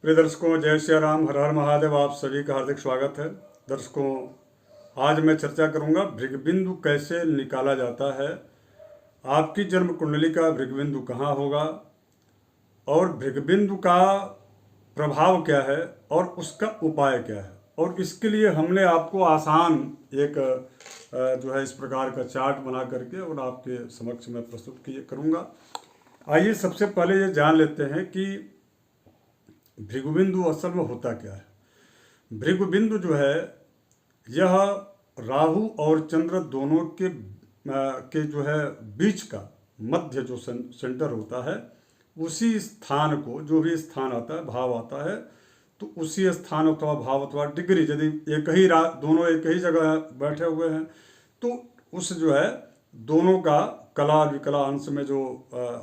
प्रिय दर्शकों, जय श्री राम, हर हर महादेव। आप सभी का हार्दिक स्वागत है। दर्शकों, आज मैं चर्चा करूंगा भृगुबिंदु कैसे निकाला जाता है, आपकी जन्म कुंडली का भृगुबिंदु कहाँ होगा और भृगुबिंदु का प्रभाव क्या है और उसका उपाय क्या है। और इसके लिए हमने आपको आसान एक इस प्रकार का चार्ट बना करके और आपके समक्ष मैं प्रस्तुत करूंगा। आइए सबसे पहले ये जान लेते हैं कि भृगुबिंदु असल में होता क्या है। भृगुबिंदु जो है यह राहु और चंद्र दोनों के बीच का मध्य जो सेंटर होता है, उसी स्थान को, जो भी स्थान आता है, भाव आता है, तो उसी स्थान अथवा भाव अथवा डिग्री, यदि दोनों एक ही जगह बैठे हुए हैं तो उस दोनों का कला विकला अंश में जो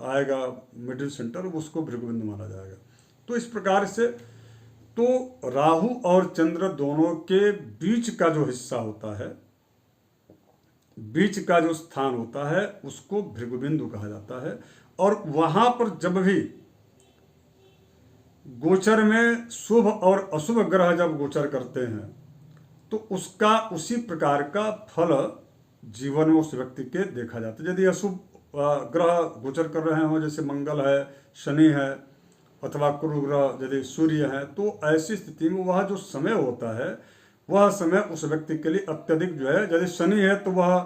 आएगा मिडिल सेंटर, उसको भृगुबिंदु माना जाएगा। तो इस प्रकार से तो राहु और चंद्र दोनों के बीच का जो हिस्सा होता है, बीच का जो स्थान होता है, उसको भृगुबिंदु कहा जाता है। और वहां पर जब भी गोचर में शुभ और अशुभ ग्रह जब गोचर करते हैं तो उसका उसी प्रकार का फल जीवन में उस व्यक्ति के देखा जाता है। यदि अशुभ ग्रह गोचर कर रहे हो, जैसे मंगल है, शनि है अथवा कुरु ग्रह यदि सूर्य है, तो ऐसी स्थिति में वह जो समय होता है, वह समय उस व्यक्ति के लिए अत्यधिक यदि शनि है तो वह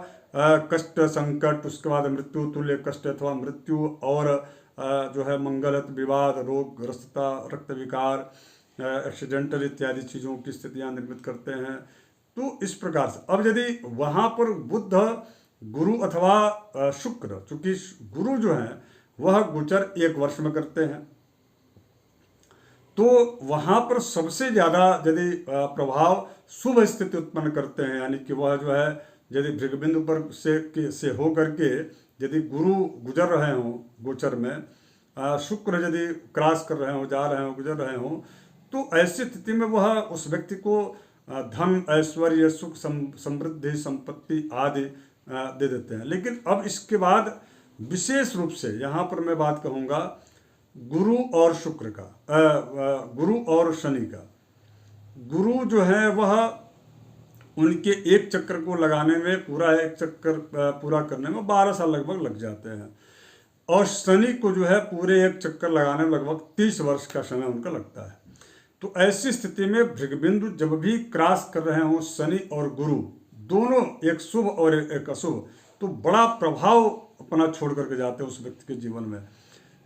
कष्ट संकट, उसके बाद मृत्यु तुल्य कष्ट अथवा मृत्यु, और मंगल है तो विवाद, रोग ग्रस्तता, रक्त विकार, एक्सीडेंटल इत्यादि चीज़ों की स्थितियां निर्मित करते हैं। तो इस प्रकार से अब यदि वहाँ पर बुध, गुरु अथवा शुक्र, चूंकि गुरु जो है वह गोचर 1 वर्ष में करते हैं, तो वहाँ पर सबसे ज़्यादा यदि प्रभाव शुभ स्थिति उत्पन्न करते हैं, यानी कि वह यदि भृगुबिंदु पर से हो करके यदि गुरु गुजर रहे हों गोचर में, शुक्र यदि क्रॉस कर रहे हों, जा रहे हों, गुजर रहे हों, तो ऐसी स्थिति में वह उस व्यक्ति को धन, ऐश्वर्य, सुख, समृद्धि, संपत्ति आदि दे देते हैं। लेकिन अब इसके बाद विशेष रूप से यहाँ पर मैं बात कहूँगा गुरु और शुक्र का, गुरु और शनि का। गुरु जो है वह उनके एक चक्कर को लगाने में, पूरा एक चक्कर पूरा करने में 12 साल लगभग लग जाते हैं, और शनि को जो है पूरे एक चक्कर लगाने में लगभग 30 वर्ष का समय उनका लगता है। तो ऐसी स्थिति में भृगुबिंदु जब भी क्रॉस कर रहे हों शनि और गुरु दोनों, एक शुभ और एक अशुभ, तो बड़ा प्रभाव अपना छोड़ करके जाते हैं उस व्यक्ति के जीवन में।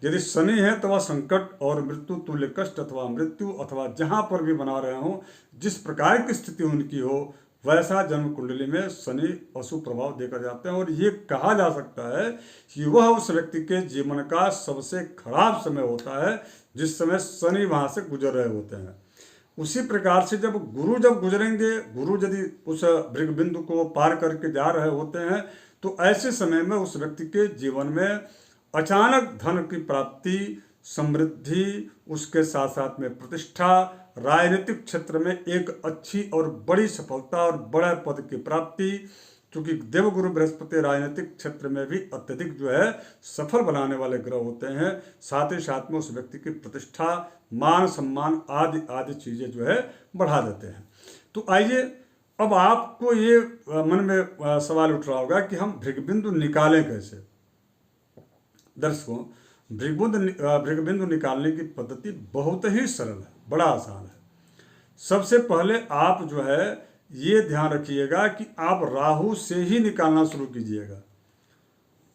यदि शनि है तो वह संकट और मृत्यु तुल्य कष्ट अथवा मृत्यु अथवा जहाँ पर भी बना रहे हों, जिस प्रकार की स्थिति उनकी हो, वैसा जन्म कुंडली में शनि अशुभ प्रभाव देकर जाते हैं। और ये कहा जा सकता है कि वह उस व्यक्ति के जीवन का सबसे खराब समय होता है, जिस समय शनि वहाँ से गुजर रहे होते हैं। उसी प्रकार से जब गुजरेंगे, गुरु यदि उस भृगुबिंदु को पार करके जा रहे होते हैं, तो ऐसे समय में उस व्यक्ति के जीवन में अचानक धन की प्राप्ति, समृद्धि, उसके साथ साथ में प्रतिष्ठा, राजनीतिक क्षेत्र में एक अच्छी और बड़ी सफलता और बड़े पद की प्राप्ति, क्योंकि देवगुरु बृहस्पति राजनीतिक क्षेत्र में भी अत्यधिक सफल बनाने वाले ग्रह होते हैं। साथ ही साथ में उस व्यक्ति की प्रतिष्ठा, मान सम्मान आदि आदि चीज़ें बढ़ा देते हैं। तो आइए, अब आपको ये मन में सवाल उठ रहा होगा कि हम भृगुबिंदु निकालें कैसे। दर्शकों, भृगुबिंदु निकालने की पद्धति बहुत ही सरल है, बड़ा आसान है। सबसे पहले आप ये ध्यान रखिएगा कि आप राहु से ही निकालना शुरू कीजिएगा।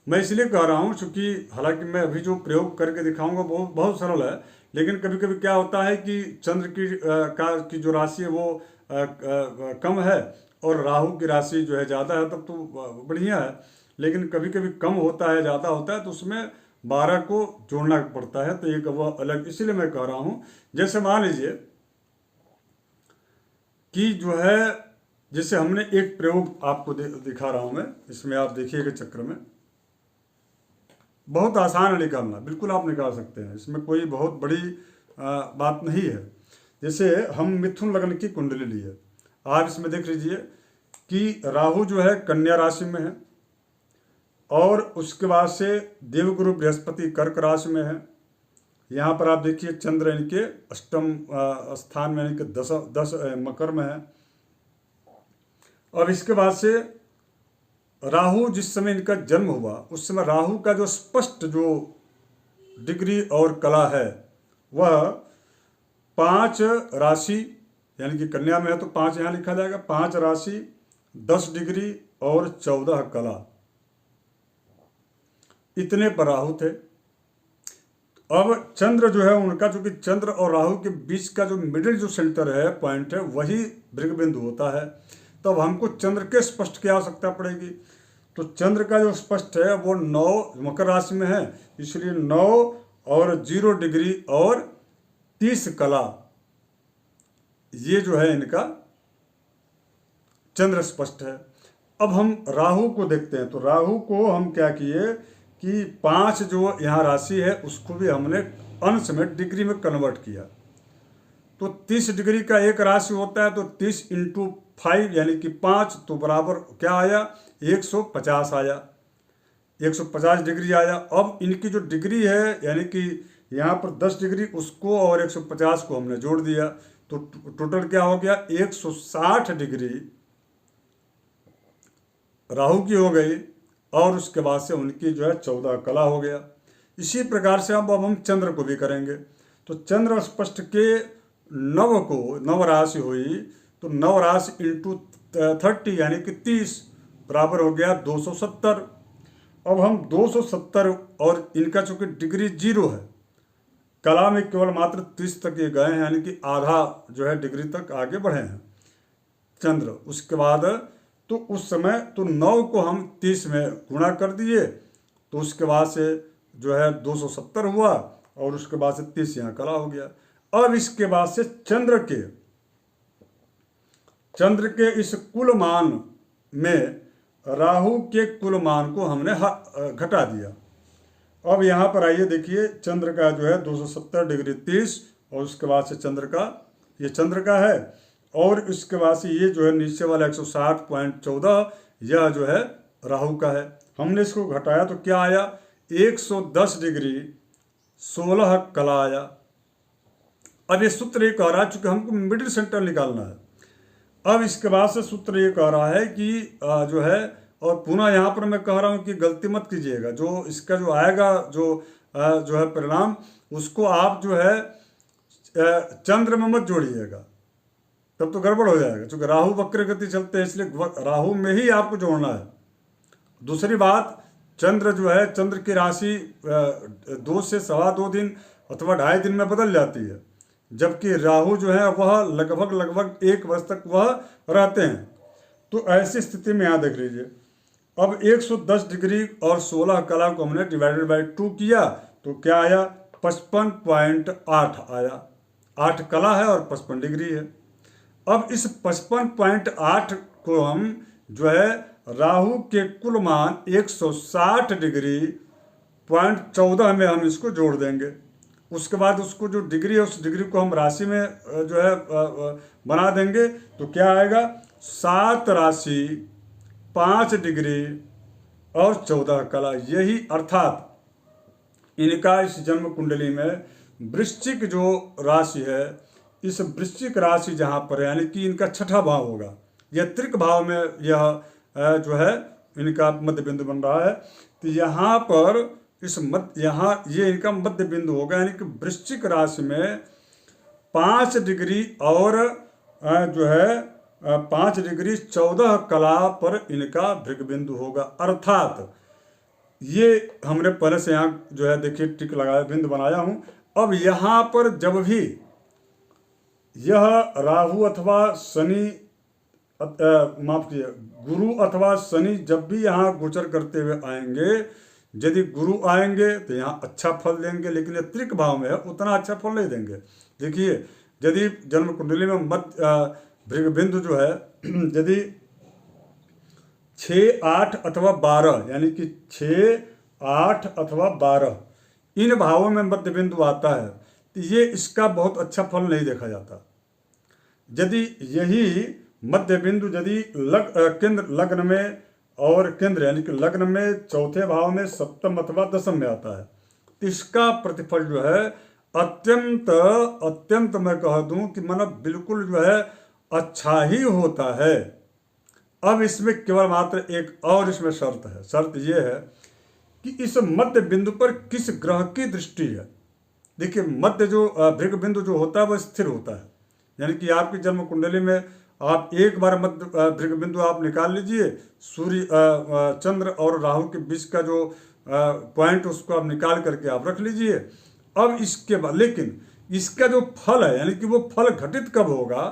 मैं इसलिए कह रहा हूँ क्योंकि हालांकि मैं अभी जो प्रयोग करके दिखाऊंगा बहुत सरल है, लेकिन कभी कभी क्या होता है कि चंद्र की जो राशि है वो कम है और राहु की राशि ज़्यादा है, तब तो बढ़िया है। लेकिन कभी कभी कम होता है, ज़्यादा होता है, तो उसमें 12 को जोड़ना पड़ता है, तो एक वो अलग, इसीलिए मैं कह रहा हूँ। जैसे मान लीजिए कि जैसे हमने एक प्रयोग आपको दिखा रहा हूँ मैं, इसमें आप देखिएगा चक्र में बहुत आसान है निकालना, बिल्कुल आप निकाल सकते हैं, इसमें कोई बहुत बड़ी बात नहीं है। जैसे हम मिथुन लग्न की कुंडली ली है, आप इसमें देख लीजिए कि राहु कन्या राशि में है, और उसके बाद से देवगुरु बृहस्पति कर्क राशि में है, यहाँ पर आप देखिए चंद्र इनके अष्टम स्थान में, यानी कि 10 मकर में है। अब इसके बाद से राहु, जिस समय इनका जन्म हुआ उस समय राहु का जो स्पष्ट जो डिग्री और कला है वह 5 राशि, यानी कि कन्या में है तो 5 यहाँ लिखा जाएगा, 5 राशि, 10 डिग्री और 14 कला, इतने पर राहु थे। अब चंद्र जो है उनका, चूंकि चंद्र और राहु के बीच का जो मिडिल जो सेंटर है, पॉइंट है, वही भृग बिंदु होता है। तब हमको चंद्र के स्पष्ट की आवश्यकता पड़ेगी। तो चंद्र का जो स्पष्ट है वो 9 मकर राशि में है, इसलिए 9 और 0 डिग्री और 30 कला, ये जो है इनका चंद्र स्पष्ट है। अब हम राहु को देखते हैं। तो राहु को हम क्या किए कि 5 जो यहाँ राशि है उसको भी हमने अंश में डिग्री में कन्वर्ट किया। तो 30 डिग्री का एक राशि होता है, तो 30 × 5 यानी कि 5, तो बराबर क्या आया, 150 आया, 150 डिग्री आया। अब इनकी जो डिग्री है, यानी कि यहाँ पर 10 डिग्री, उसको और 150 को हमने जोड़ दिया, तो टोटल क्या हो गया, 160 डिग्री राहु की हो गई, और उसके बाद से उनकी जो है 14 कला हो गया। इसी प्रकार से अब हम चंद्र को भी करेंगे। तो चंद्र स्पष्ट के नव को, नव राशि हुई, तो 9 राशि × 30 यानी कि 30 बराबर हो गया 270। अब हम 270, और इनका चूंकि डिग्री 0 है, कला में केवल मात्र 30 तक ये गए हैं, यानी कि आधा जो है डिग्री तक आगे बढ़े हैं चंद्र। उसके बाद तो उस समय तो 9 को हम 30 में गुणा कर दिए, तो उसके बाद से जो है 270 हुआ, और उसके बाद से 30 यहाँ कला हो गया। अब इसके बाद से चंद्र के इस कुल मान में राहु के कुल मान को हमने घटा दिया। अब यहाँ पर आइए देखिए, चंद्र का जो है 270 डिग्री 30, और उसके बाद से चंद्र का, ये चंद्र का है, और इसके बाद से ये जो है नीचे वाला 160.14 यह जो है राहु का है। हमने इसको घटाया तो क्या आया, 110 डिग्री 16 कला आया। अब ये सूत्र ये कह रहा है, चूंकि हमको मिडिल सेंटर निकालना है। अब इसके बाद से सूत्र ये कह रहा है कि जो है, और पुनः यहाँ पर मैं कह रहा हूँ कि गलती मत कीजिएगा, जो इसका जो आएगा जो है परिणाम, उसको आप जो है चंद्र में मत जोड़िएगा, तब तो गड़बड़ हो जाएगा, क्योंकि राहु वक्र गति चलते हैं, इसलिए राहु में ही आपको जोड़ना है। दूसरी बात, चंद्र जो है, चंद्र की राशि 2 से 2.25 दिन अथवा 2.5 दिन में बदल जाती है, जबकि राहु जो है वह लगभग 1 वर्ष तक वह रहते हैं। तो ऐसी स्थिति में यहाँ देख लीजिए, अब 110 डिग्री और 16 कला को हमने डिवाइडेड बाय 2 किया, तो क्या आया, 55.8 आया। 8 कला है और 55 डिग्री है। अब इस 55.8 को हम जो है राहु के कुल मान 160 डिग्री 0.14 में हम इसको जोड़ देंगे। उसके बाद उसको जो डिग्री है, उस डिग्री को हम राशि में जो है बना देंगे, तो क्या आएगा, 7 राशि 5 डिग्री और 14 कला। यही अर्थात इनका इस जन्म कुंडली में वृश्चिक जो राशि है, इस वृश्चिक राशि जहाँ पर है, यानी कि इनका 6ठा भाव होगा, यह त्रिक भाव में यह जो है इनका मध्य बिंदु बन रहा है। तो यहाँ पर यहाँ ये इनका मध्य बिंदु होगा, यानी कि वृश्चिक राशि में 5 डिग्री और जो है 5 डिग्री 14 कला पर इनका भृग बिंदु होगा। अर्थात ये हमने पहले से यहाँ जो है देखिए टिक लगाया, बिंदु बनाया हूँ। अब यहाँ पर जब भी यह राहु अथवा शनि, माफ कीजिए, गुरु अथवा शनि जब भी यहाँ गोचर करते हुए आएंगे, यदि गुरु आएंगे तो यहाँ अच्छा फल देंगे, लेकिन ये त्रिक भाव में है, उतना अच्छा फल नहीं देंगे। देखिए, यदि जन्म कुंडली में भृग बिंदु जो है यदि 6, 8 अथवा 12, यानी कि 6, 8 अथवा 12 इन भावों में मध्य बिंदु आता है, तो ये इसका बहुत अच्छा फल नहीं देखा जाता। यदि यही मध्य बिंदु यदि केंद्र लग्न में, और केंद्र यानी कि लग्न में 4थे भाव में, 7म अथवा 10म में आता है, तो इसका प्रतिफल जो है अत्यंत अत्यंत मैं कह दूं कि मतलब बिल्कुल जो है अच्छा ही होता है। अब इसमें केवल मात्र एक और इसमें शर्त है। शर्त यह है कि इस मध्य बिंदु पर किस ग्रह की दृष्टि है। देखिए, मध्य जो भृग बिंदु जो होता है वह स्थिर होता है, यानी कि आपकी जन्म कुंडली में आप एक बार मध्य भृग बिंदु आप निकाल लीजिए, सूर्य चंद्र और राहु के बीच का जो पॉइंट उसको आप निकाल करके आप रख लीजिए। अब इसके बाद लेकिन इसका जो फल है, यानी कि वो फल घटित कब होगा,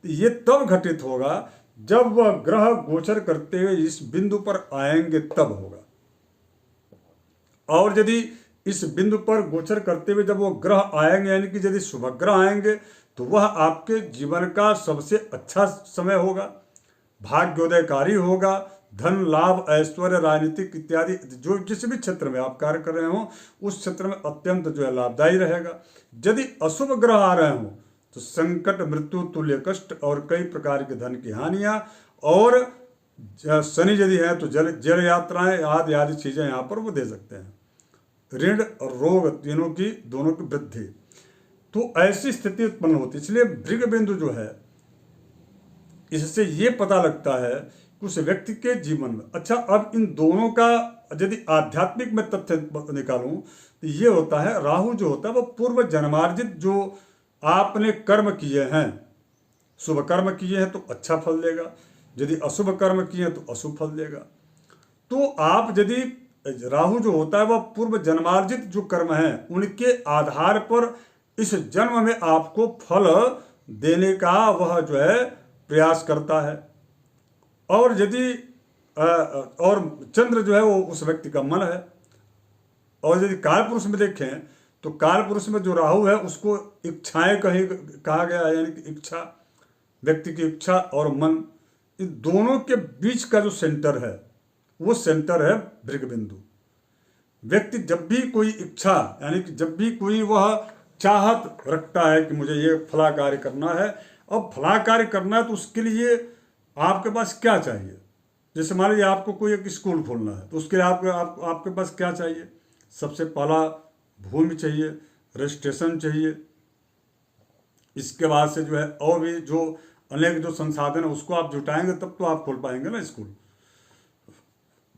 तो ये तब घटित होगा जब वह ग्रह गोचर करते हुए इस बिंदु पर आएंगे, तब होगा। और यदि इस बिंदु पर गोचर करते हुए जब वो ग्रह आएंगे, यानी कि यदि शुभ ग्रह आएंगे, तो वह आपके जीवन का सबसे अच्छा समय होगा, भाग्योदयकारी होगा, धन लाभ ऐश्वर्य राजनीतिक इत्यादि जो जिस भी क्षेत्र में आप कार्य कर रहे हो उस क्षेत्र में अत्यंत जो है लाभदायी रहेगा। यदि अशुभ ग्रह आ रहे हो तो संकट, मृत्यु, तुल्य कष्ट और कई प्रकार के धन की हानियां, और शनि यदि है तो जल यात्राएं आदि आदि चीजें यहाँ पर वो दे सकते हैं। ऋण और रोग तीनों की दोनों की वृद्धि, तो ऐसी स्थिति उत्पन्न होती है। इसलिए भृग बिंदु जो है, इससे ये पता लगता है कि उस व्यक्ति के जीवन में अच्छा। अब इन दोनों का यदि आध्यात्मिक में तथ्य निकालूं तो ये होता है, राहु जो होता है वो पूर्व जन्मार्जित जो आपने कर्म किए हैं, शुभ कर्म किए हैं तो अच्छा फल देगा, यदि अशुभ कर्म किए हैं तो अशुभ फल देगा। तो आप यदि राहु जो होता है वह पूर्व जन्मार्जित जो कर्म हैं उनके आधार पर इस जन्म में आपको फल देने का वह जो है प्रयास करता है। और यदि और चंद्र जो है वो उस व्यक्ति का मन है। और यदि काल पुरुष में देखें तो काल पुरुष में जो राहु है उसको इच्छाएं कहा गया है, यानी कि इच्छा, व्यक्ति की इच्छा और मन, इन दोनों के बीच का जो सेंटर है वो सेंटर है भृग बिंदु। व्यक्ति जब भी कोई इच्छा, यानी कि जब भी कोई वह चाहत रखता है कि मुझे ये फला कार्य करना है, अब फला कार्य करना है तो उसके लिए आपके पास क्या चाहिए। जैसे मान लीजिए आपको कोई एक स्कूल खोलना है तो उसके लिए आपके पास क्या चाहिए। सबसे पहला भूमि चाहिए, रजिस्ट्रेशन चाहिए, इसके बाद से जो है और भी जो अनेक जो संसाधन है उसको आप जुटाएंगे तब तो आप खोल पाएंगे ना स्कूल।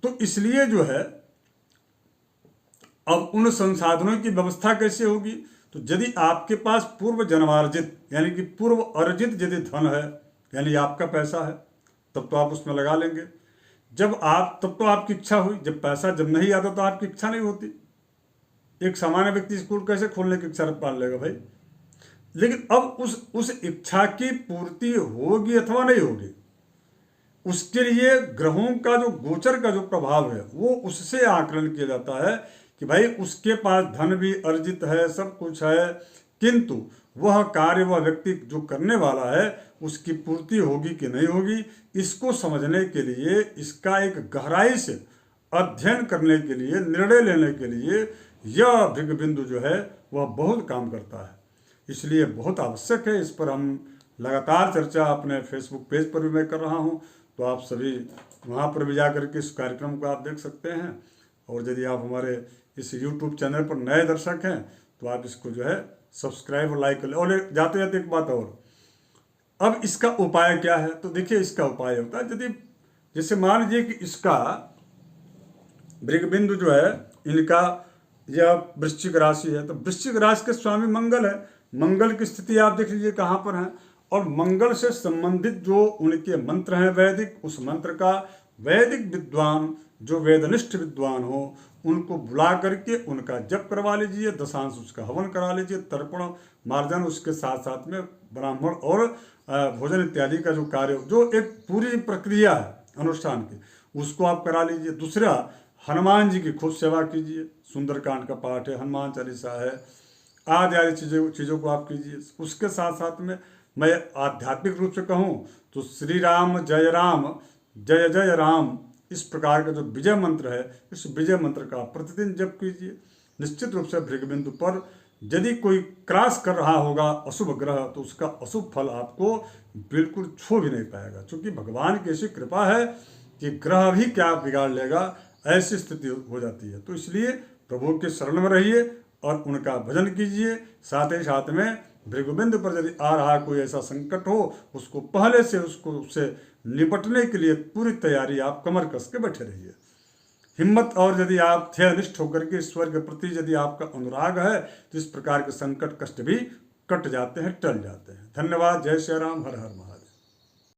तो इसलिए जो है अब उन संसाधनों की व्यवस्था कैसे होगी, तो यदि आपके पास पूर्व जन्मार्जित यानी कि पूर्व अर्जित यदि धन है, यानी आपका पैसा है, तब तो आप उसमें लगा लेंगे। तब तो आपकी इच्छा हुई। जब पैसा जब नहीं आता तो आपकी इच्छा नहीं होती। एक सामान्य व्यक्ति स्कूल कैसे खोलने की इच्छा पाल लेगा भाई। लेकिन अब उस इच्छा की पूर्ति होगी अथवा नहीं होगी, उसके लिए ग्रहों का जो गोचर का जो प्रभाव है वो उससे आकलन किया जाता है कि भाई उसके पास धन भी अर्जित है, सब कुछ है, किंतु वह कार्य वह व्यक्ति जो करने वाला है उसकी पूर्ति होगी कि नहीं होगी, इसको समझने के लिए, इसका एक गहराई से अध्ययन करने के लिए, निर्णय लेने के लिए यह भृग बिंदु जो है वह बहुत काम करता है। इसलिए बहुत आवश्यक है। इस पर हम लगातार चर्चा अपने फेसबुक पेज पर भी मैं कर रहा हूँ, तो आप सभी वहाँ पर भी जा करके इस कार्यक्रम को आप देख सकते हैं। और यदि आप हमारे इस यूट्यूब चैनल पर नए दर्शक हैं तो आप इसको जो है सब्सक्राइब और लाइक कर लें। और जाते जाते एक बात और, अब इसका उपाय क्या है, तो देखिए इसका उपाय होता है, यदि जैसे मान लीजिए कि इसका भृग बिंदु जो है इनका यह वृश्चिक राशि है, तो वृश्चिक राशि के स्वामी मंगल है। मंगल की स्थिति आप देख लीजिए कहाँ पर है, और मंगल से संबंधित जो उनके मंत्र हैं वैदिक, उस मंत्र का वैदिक विद्वान जो वेदनिष्ठ विद्वान हो उनको बुला करके उनका जप करवा लीजिए, दशांश उसका हवन करा लीजिए, तर्पण मार्जन उसके साथ साथ में ब्राह्मण और भोजन इत्यादि का जो कार्य, जो एक पूरी प्रक्रिया है अनुष्ठान की, उसको आप करा लीजिए। दूसरा, हनुमान जी की खूब सेवा कीजिए, सुंदरकांड का पाठ है, हनुमान चालीसा है, आदि आदि चीज़ों को आप कीजिए। उसके साथ साथ में मैं आध्यात्मिक रूप से कहूँ तो श्री राम जय राम, इस प्रकार का जो विजय मंत्र है, इस विजय मंत्र का प्रतिदिन जप कीजिए। निश्चित रूप से भृग बिंदु पर यदि कोई क्रॉस कर रहा होगा अशुभ ग्रह, तो उसका अशुभ फल आपको बिल्कुल छू भी नहीं पाएगा, क्योंकि भगवान की ऐसी कृपा है कि ग्रह भी क्या बिगाड़ लेगा, ऐसी स्थिति हो जाती है। तो इसलिए प्रभु के शरण में रहिए और उनका भजन कीजिए। साथ ही साथ में भृगुबिंद पर यदि आ रहा कोई ऐसा संकट हो, उसको पहले से उससे निपटने के लिए पूरी तैयारी आप कमर कस के बैठे रहिए। हिम्मत और यदि आप ध्येयनिष्ठ होकर के ईश्वर के प्रति यदि आपका अनुराग है तो इस प्रकार के संकट कष्ट भी कट जाते हैं, टल जाते हैं। धन्यवाद। जय श्री राम। हर हर महादेव।